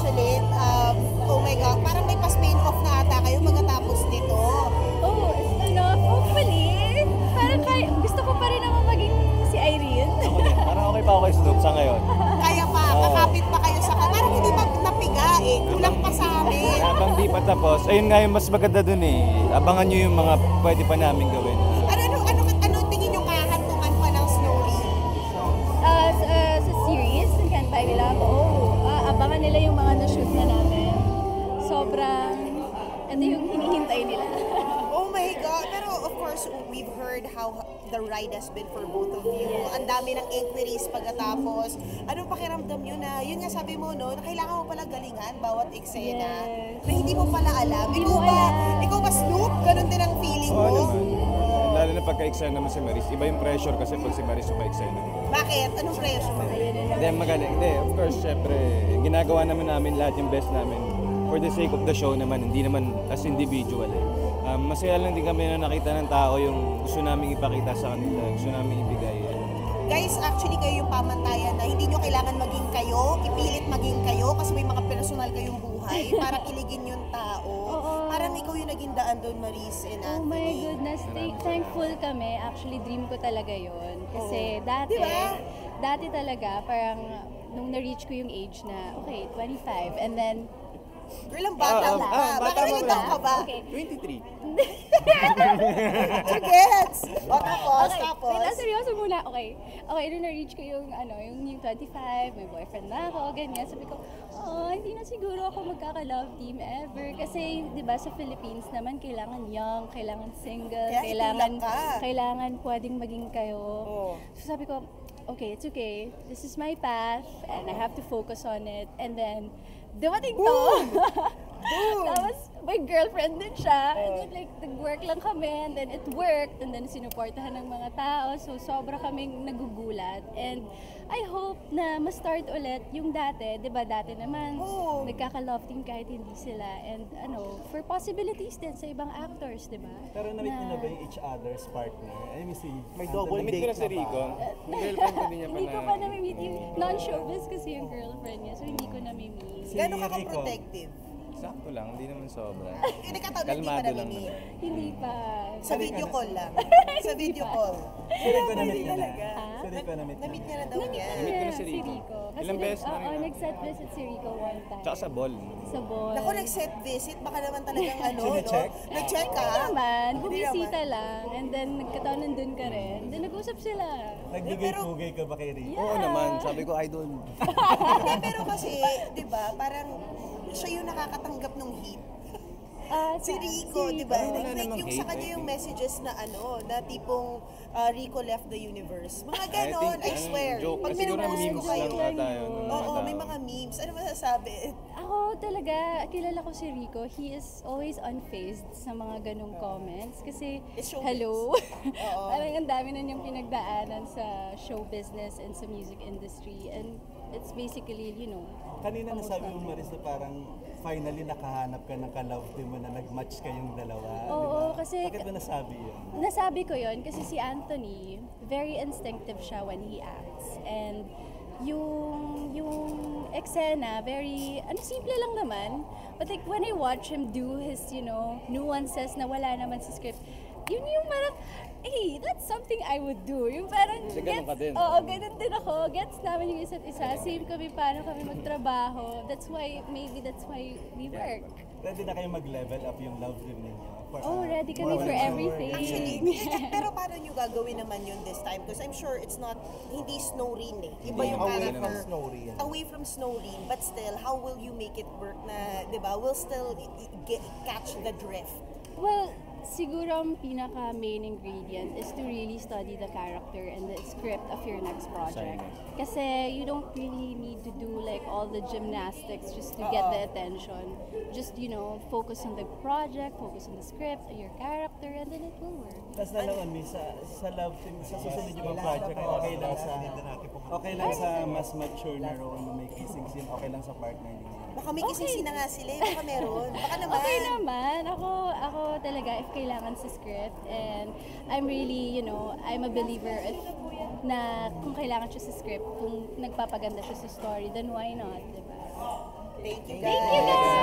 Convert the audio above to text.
actually. Oh my God, parang may pa-spin off na ata kayo pagkatapos nito. Oh, spin-off, hopefully. Parang gusto ko pa rin naman maging si Irene. Ako din. Parang okay pa ako kay Snoop sa ngayon. Kaya pa, kakapit pa kayo sa parang hindi pa napiga eh. Kulang pa sa amin. Habang di pa tapos, ayun nga yung mas maganda dun eh. Abangan nyo yung mga pwede pa namin gawin. Ano tingin yung kahantungan pa ng Snowy? Sa series, ng Can't Buy Me Love, abangan nila yung mga na-shoot na namin. Sobrang, ito yung hinihintay nila. Oh my God. Pero of course, we've heard how the ride has been for both of you. Ang dami ng inquiries pagkatapos. Anong pakiramdam nyo na, yun nga sabi mo, no, na kailangan mo pala galingan bawat eksena. Yes. Na hindi mo pala alam. Hindi mo alam. Ikaw ba, Snoop? Ganon din ang feeling Oo mo? naman. Lalo na pagka-eksena mo si Maris. Iba yung pressure kasi pag si Maris yung pa-eksena. Bakit? Anong pressure? Hindi, magaling. Hindi, of course, syempre, ginagawa naman namin lahat yung best namin. For the sake of the show naman, hindi naman as individual eh. Masaya lang din kami na nakita ng tao yung gusto namin ipakita sa kanila, gusto namin ibigay. Guys, actually kayo yung pamantayan na hindi nyo kailangan maging kayo, ipilit maging kayo kasi may mga personal kayong buhay para kiligin yung tao. Parang ikaw yung naging daan doon, Maris and Oh Anthony. my goodness, thankful kami. Actually, dream ko talaga yon. Kasi dati, Diba? dati talaga, parang nung na-reach ko yung age na, okay, 25, and then, Girl, ang bata mo pa. bata Bakit mo ilang pa. taon ka ba? okay. 23. Gets! O tapos, Okay, tapos. wait, seryoso muna. Okay, nung na-reach ko yung, yung 25, may boyfriend na ako, ganyan. Sabi ko, hindi na siguro ako magkaka-love team ever. Kasi, di ba, sa Philippines naman, kailangan young, kailangan single, Kaya kailangan, itulak ka. kailangan pwedeng maging kayo. Oo. So sabi ko, okay, it's okay. This is my path, and I have to focus on it. And then, dumating to. Tapos, may girlfriend din siya. And then, like, nag-work lang kami. And then, it worked. And then, sinuportahan ng mga tao. So, sobra kaming nagugulat. And I hope na ma-start ulit yung dati. Di ba, dati naman, nagkaka-love team kahit hindi sila. And, for possibilities din sa ibang actors, di ba? Pero na-meet niyo na ba yung each other's partner? I mean, May double Namit ko na si Rico. Yung girlfriend ko din niya pa Hindi ko na. pa nami-meet yung non-showbiz kasi yung girlfriend niya. So, hindi ko nami-meet. Gano'n ka Rico. protective? Sakto lang, hindi naman sobra. Hindi ka taon, hindi pa Kalmado lang namimili. naman. Hindi pa. Sa video call lang. Sa video call. Si Rico na-meet niya na. talaga. Si Rico na-meet Na-meet niya niya na daw niya. Namit ko na si Rico. Kasi Ilang beses na rin. nag-set visit si Rico one time. Tsaka sa ball. Sa ball. Naku, nag-set visit, baka naman talagang no? Sine-check? Nag-check ka? Hindi naman, Hindi bumisita naman. lang. And then, nagkataon nandun ka rin. Then, nag-usap sila. Nagbigay-pugay ka ba kay Rico? Oo naman, sabi ko idol. Hindi, pero kasi, di ba, parang siya yung nakakatanggap ng hit. Si Rico, di ba? Wala Like namang yung hate, sa kanya I yung think. messages na na tipong Rico left the universe. Mga I ganon, think, I swear. joke. Pag Siguro minumusto memes ko kayo. lang ata yun. Oo, may mga memes. Ano masasabi? Ako talaga, kilala ko si Rico. He is always unfazed sa mga ganong comments. Kasi, It's showbiz. hello. Parang ang dami na niyang pinagdaanan sa show business and sa music industry. And it's basically, Kanina nasabi mo, Maris, na parang finally nakahanap ka ng ka-love team mo na nag-match kayong dalawa. Oo, di ba? kasi- Bakit mo nasabi yun? Nasabi ko yon kasi si Anthony, very instinctive siya when he acts. And yung eksena, very, simple lang naman. But like, when I watch him do his, nuances na wala naman sa script, yun yung parang, hey, that's something I would do. Yung parang, Kasi ganun ka din. Oo, ganun din ako. Gets namin yung isa't isa. Same kami, paano kami magtrabaho. Maybe that's why we work. Ready na kayo mag-level up yung love team ninyo? Ready kami for everything. Actually, pero paano nyo gagawin naman yun this time? Because I'm sure it's not, hindi Snowreen eh. Iba yung Away character. from Snowreen. Away from Snowreen, but still, how will you make it work na, di ba, will still catch the drift? Well, siguro ang pinaka-main ingredient is to really study the character and the script of your next project. Kasi you don't really need to do like all the gymnastics just to get the attention. Just, focus on the project, focus on the script, on your character, and then it will work. Tapos na lang, sa love team, sa susunod yung mga project, okay lang sa mas mature na role na may kissing scene, okay lang sa partner niyo. Baka may kising na nga sila eh. Baka meron. Baka naman. Okay naman. Ako talaga, if kailangan sa script, and I'm really, I'm a believer na kung kailangan siya sa script, kung nagpapaganda siya sa story, then why not, diba? Thank you, Thank you guys.